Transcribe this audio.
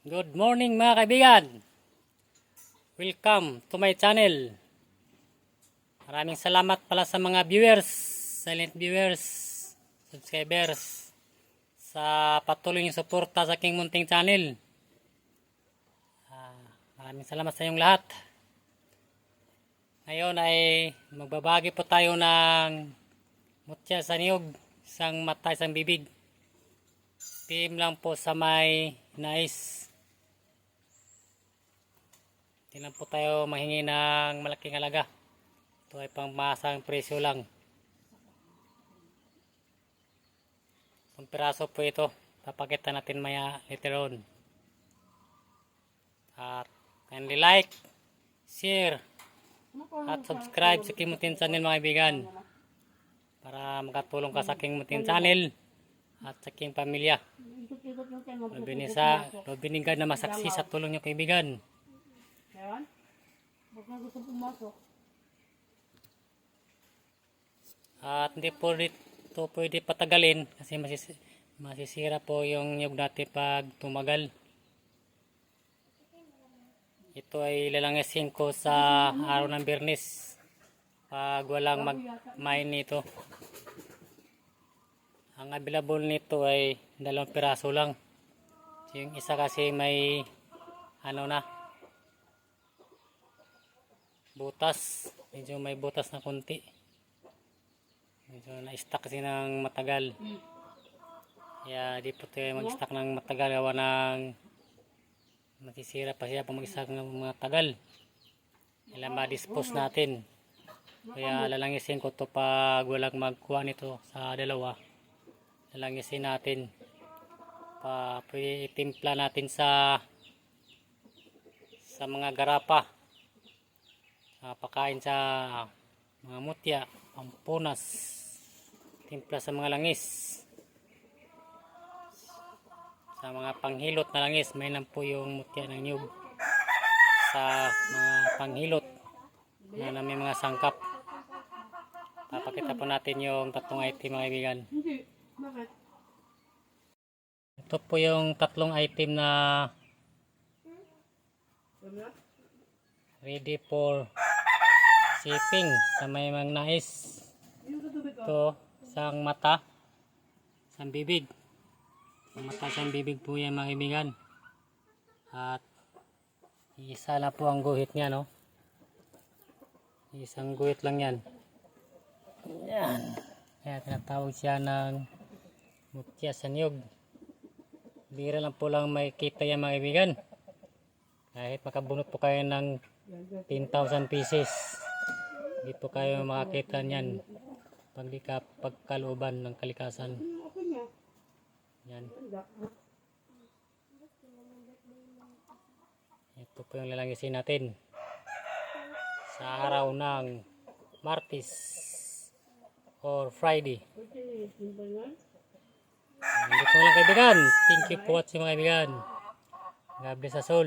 Good morning mga kaibigan. Welcome to my channel. Maraming salamat pala sa mga viewers, silent viewers, subscribers sa patuloy niyong suporta sa aking munting channel. Maraming salamat sa inyong lahat. Ngayon ay magbabagi po tayo ng mutya sa niyog, isang mata, isang bibig. Team lang po sa may nais. Hindi lang po tayo mahingi ng malaking halaga. Ito ay pangmasang presyo lang. Ang piraso po ito. Papakita natin maya later on. At kindly like, share, at subscribe sa aking munting channel mga kaibigan. Para makatulong ka sa aking munting channel at sa aking pamilya. Binigyan na masaksi sa tulong niyo kaibigan. At hindi po ito pwede patagalin kasi masisira po yung niyog natin pag tumagal. Ito ay lalangasin ko sa araw ng Biyernes pag walang mag-mine nito. Ang available nito ay 2 piraso lang. Yung isa kasi may butas. Medyo may butas na konti. Medyo na-stack kasi ng matagal. Kaya di po tayo mag-stack ng matagal. Gawa ng masisira pa siya pag mag-stack ng matagal. Kailan ma-dispose natin. Kaya lalangisin ko to pag walang magkuha nito sa dalawa. Lalangisin natin. Pwede itimpla natin sa mga garapa. Pakain sa mga mutya, pampunas, timpla sa mga langis, sa mga panghilot na langis. May lang po yung mutya ng niyog sa mga panghilot na may mga sangkap. Papakita po natin yung tatlong item mga kaibigan. Ito po yung tatlong item na ready for shipping sa may mga nais. Ito, isang mata, isang bibig. Isang mata, isang bibig po yan mga kaibigan. At isa na po ang guhit niya, no? Isang guhit lang yan. Yan. Kaya tinatawag siya ng mutya sa niyog. Bira lang po lang may kita yan mga kaibigan. Kahit makabunot po kayo ng 10,000 pieces, hindi po kayo makakita niyan pag di ka pagkalooban ng kalikasan. Yan. Ito po yung lalangisin natin sa araw ng Martes or Friday. Dito lang kaibigan. Thank you for watching mga kaibigan. God bless us all.